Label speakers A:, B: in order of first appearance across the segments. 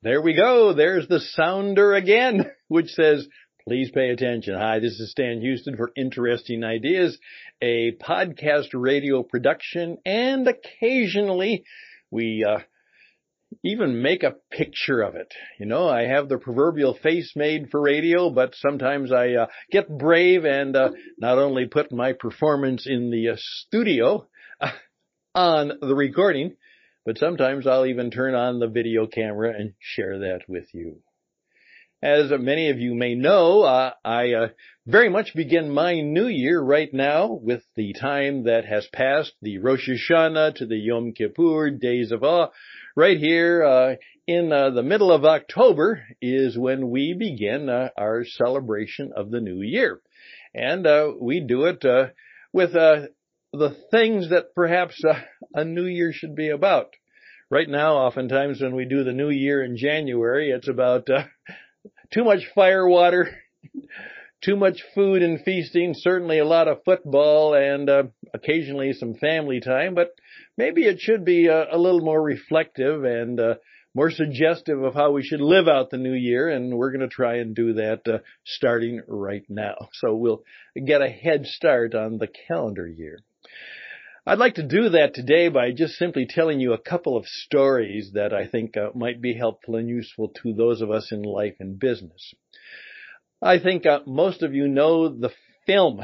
A: There we go. There's the sounder again, which says, please pay attention. Hi, this is Stan Houston for Interesting Ideas, a podcast radio production, and occasionally we even make a picture of it. You know, I have the proverbial face made for radio, but sometimes I get brave and not only put my performance in the studio on the recording, but sometimes I'll even turn on the video camera and share that with you. As many of you may know, I very much begin my new year right now with the time that has passed, the Rosh Hashanah to the Yom Kippur, Days of Awe. Right here in the middle of October is when we begin our celebration of the new year. And we do it with the things that perhaps a new year should be about. Right now, oftentimes when we do the new year in January, it's about too much firewater, too much food and feasting, certainly a lot of football and occasionally some family time, but maybe it should be a little more reflective and more suggestive of how we should live out the new year, and we're going to try and do that starting right now. So we'll get a head start on the calendar year. I'd like to do that today by just simply telling you a couple of stories that I think might be helpful and useful to those of us in life and business. I think most of you know the film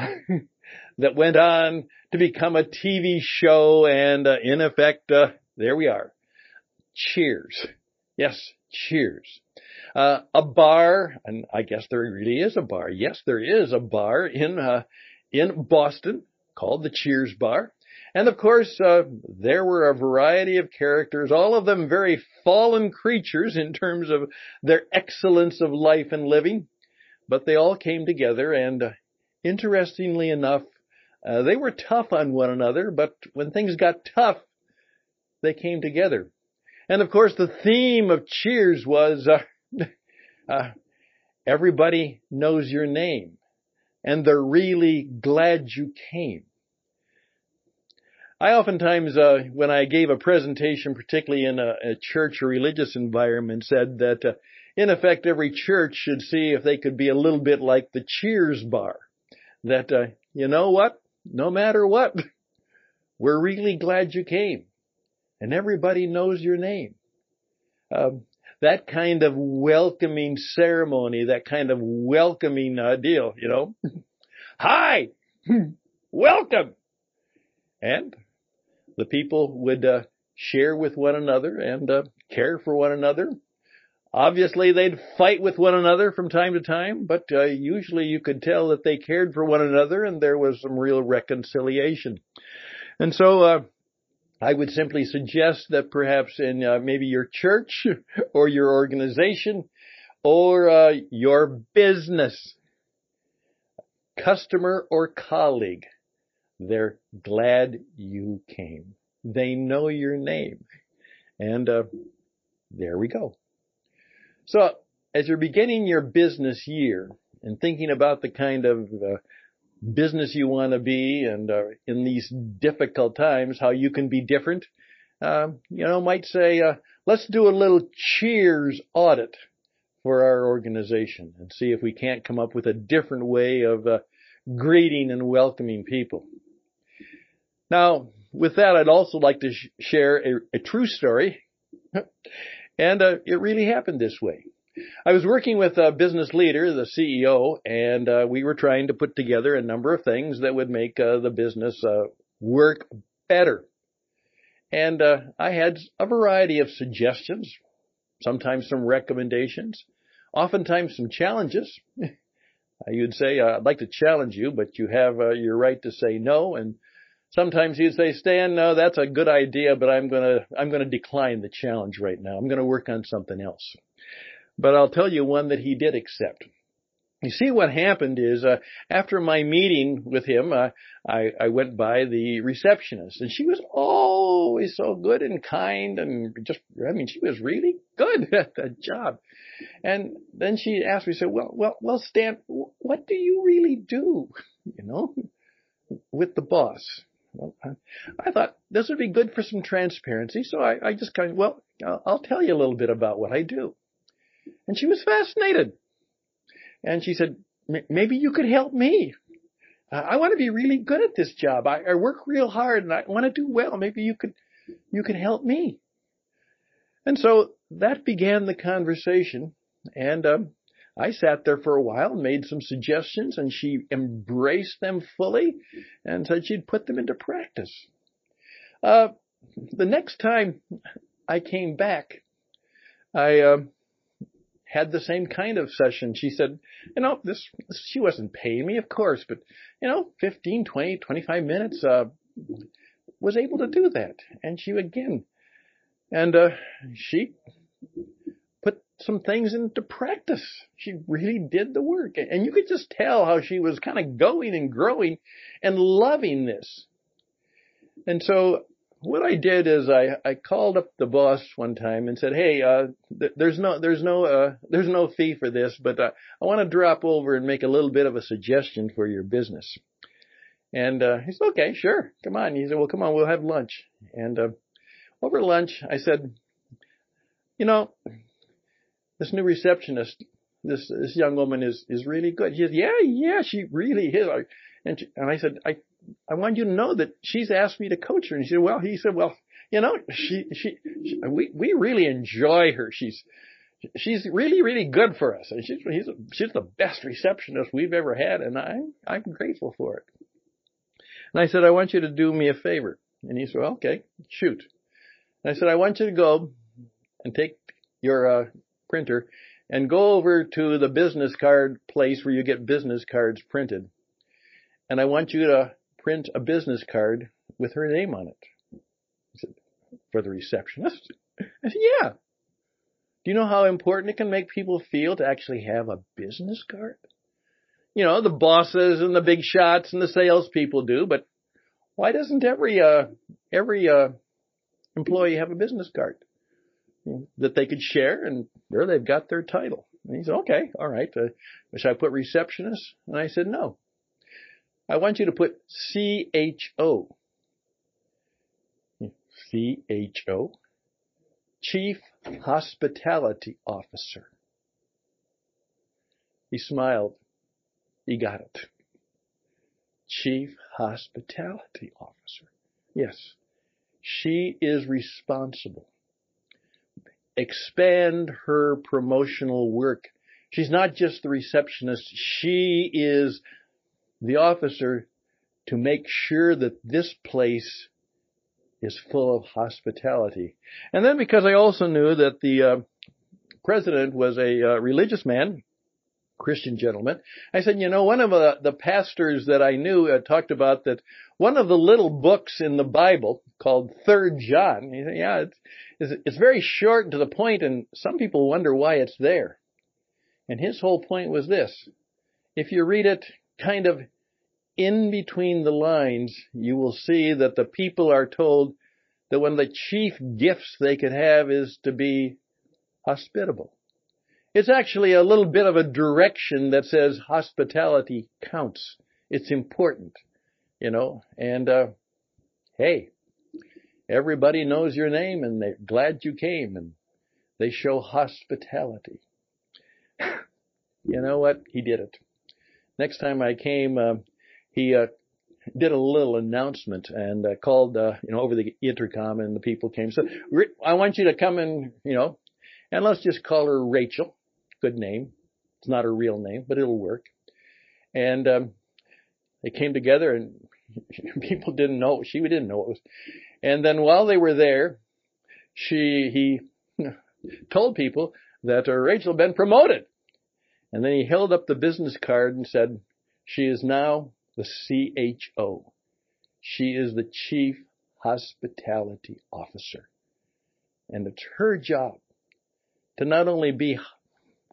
A: that went on to become a TV show, and in effect, there we are. Cheers. Yes, Cheers. A bar, and I guess there really is a bar. Yes, there is a bar in Boston called the Cheers Bar. And of course, there were a variety of characters, all of them very fallen creatures in terms of their excellence of life and living. But they all came together, and interestingly enough, they were tough on one another, but when things got tough, they came together. And of course, the theme of Cheers was everybody knows your name, and they're really glad you came. I oftentimes, when I gave a presentation, particularly in a church or religious environment, said that, in effect, every church should see if they could be a little bit like the Cheers Bar. That, you know what? No matter what, we're really glad you came. And everybody knows your name. That kind of welcoming ceremony, that kind of welcoming deal, you know. Hi! Welcome! And the people would share with one another and care for one another. Obviously, they'd fight with one another from time to time, but usually you could tell that they cared for one another and there was some real reconciliation. And so I would simply suggest that perhaps in maybe your church or your organization or your business, customer or colleague, they're glad you came. They know your name. And there we go. So as you're beginning your business year and thinking about the kind of business you want to be and in these difficult times, how you can be different, might say, let's do a little Cheers audit for our organization and see if we can't come up with a different way of greeting and welcoming people. Now, with that, I'd also like to share a true story, and it really happened this way. I was working with a business leader, the CEO, and we were trying to put together a number of things that would make the business work better. And I had a variety of suggestions, sometimes some recommendations, oftentimes some challenges. You'd say, I'd like to challenge you, but you have your right to say no. And sometimes you'd say, Stan, no, that's a good idea, but I'm gonna decline the challenge right now. I'm gonna work on something else. But I'll tell you one that he did accept. You see, what happened is, after my meeting with him, I went by the receptionist, and she was always so good and kind, and she was really good at the job. And then she asked me, said, well, Stan, what do you really do, with the boss? Well, I thought this would be good for some transparency, so I just I'll tell you a little bit about what I do. And she was fascinated. And she said, maybe you could help me. I want to be really good at this job. I work real hard and I want to do well. Maybe you could help me. And so that began the conversation. And I sat there for a while, made some suggestions, and she embraced them fully and said she'd put them into practice. The next time I came back, I had the same kind of session. She said, she wasn't paying me, of course, but, 15, 20, 25 minutes, was able to do that. And she put some things into practice. She really did the work. And you could just tell how she was kind of going and growing and loving this. And so what I did is I called up the boss one time and said, hey, there's no fee for this, but I want to drop over and make a little bit of a suggestion for your business. And he said, okay, sure, come on. He said, well, come on, we'll have lunch. And over lunch, I said, this new receptionist, this young woman is really good. She said, yeah, she really is. And I said, I want you to know that she's asked me to coach her. And he said, we really enjoy her. She's really, really good for us. And she's the best receptionist we've ever had. And I'm grateful for it. And I said, I want you to do me a favor. And he said, okay, shoot. And I said, I want you to go and take your printer and go over to the business card place where you get business cards printed. And I want you to print a business card with her name on it. He said, for the receptionist? I said, yeah. Do you know how important it can make people feel to actually have a business card? The bosses and the big shots and the salespeople do, but why doesn't every employee have a business card that they could share, and there they've got their title? And he said, okay, all right. Should I put receptionist? And I said, no. I want you to put CHO. CHO. Chief Hospitality Officer. He smiled. He got it. Chief Hospitality Officer. Yes. She is responsible. Expand her promotional work. She's not just the receptionist. She is the officer to make sure that this place is full of hospitality. And then because I also knew that the president was a religious man, Christian gentleman, I said, one of the pastors that I knew talked about that one of the little books in the Bible called 3 John, he said, yeah, it's very short and to the point, and some people wonder why it's there. And his whole point was this: if you read it kind of in between the lines, you will see that the people are told that one of the chief gifts they could have is to be hospitable. It's actually a little bit of a direction that says hospitality counts. It's important, and hey, everybody knows your name and they're glad you came and they show hospitality. You know what? He did it. Next time I came, he did a little announcement and called, over the intercom, and the people came. So I want you to come and let's just call her Rachel. Good name. It's not her real name, but it'll work. And they came together, and people didn't know. She didn't know it was. And then while they were there, he told people that Rachel had been promoted. And then he held up the business card and said, she is now the CHO. She is the Chief Hospitality Officer. And it's her job to not only be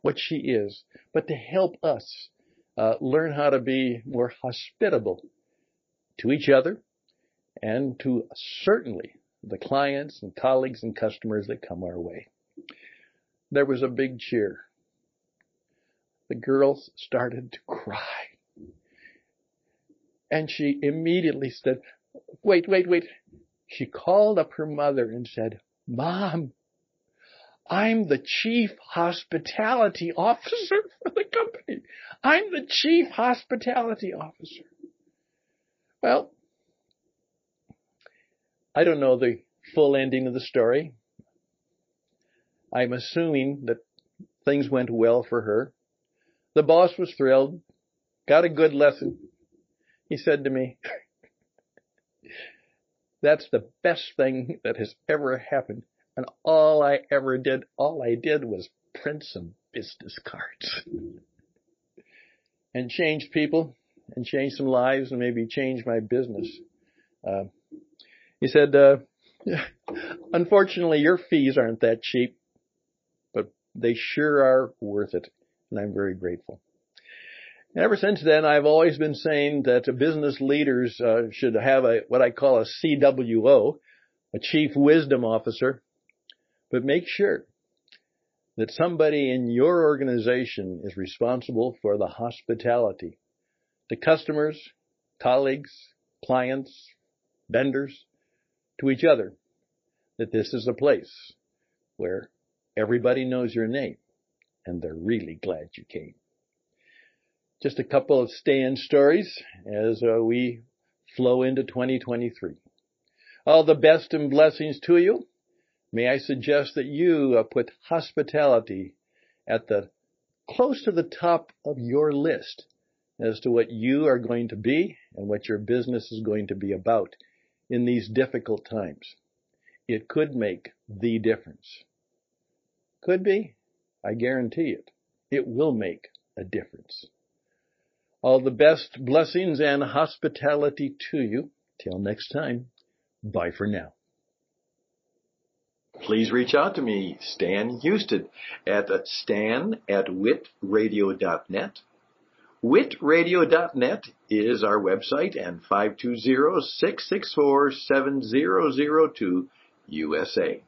A: what she is, but to help us learn how to be more hospitable to each other and to certainly the clients and colleagues and customers that come our way. There was a big cheer. The girls started to cry. And she immediately said, wait. She called up her mother and said, Mom, I'm the chief hospitality officer for the company. I'm the chief hospitality officer. Well, I don't know the full ending of the story. I'm assuming that things went well for her. The boss was thrilled, got a good lesson. He said to me, that's the best thing that has ever happened. And all I did was print some business cards and change people and change some lives and maybe change my business. He said, unfortunately, your fees aren't that cheap, but they sure are worth it. And I'm very grateful. And ever since then, I've always been saying that business leaders should have what I call a CWO, a Chief Wisdom Officer. But make sure that somebody in your organization is responsible for the hospitality to customers, colleagues, clients, vendors, to each other, that this is a place where everybody knows your name and they're really glad you came. Just a couple of stay-in stories as we flow into 2023. All the best and blessings to you. May I suggest that you put hospitality at close to the top of your list as to what you are going to be and what your business is going to be about in these difficult times. It could make the difference. Could be. I guarantee it. It will make a difference. All the best blessings and hospitality to you. Till next time, bye for now. Please reach out to me, Stan Houston, at stan@witradio.net. Witradio.net is our website, and 520-664-7002 USA.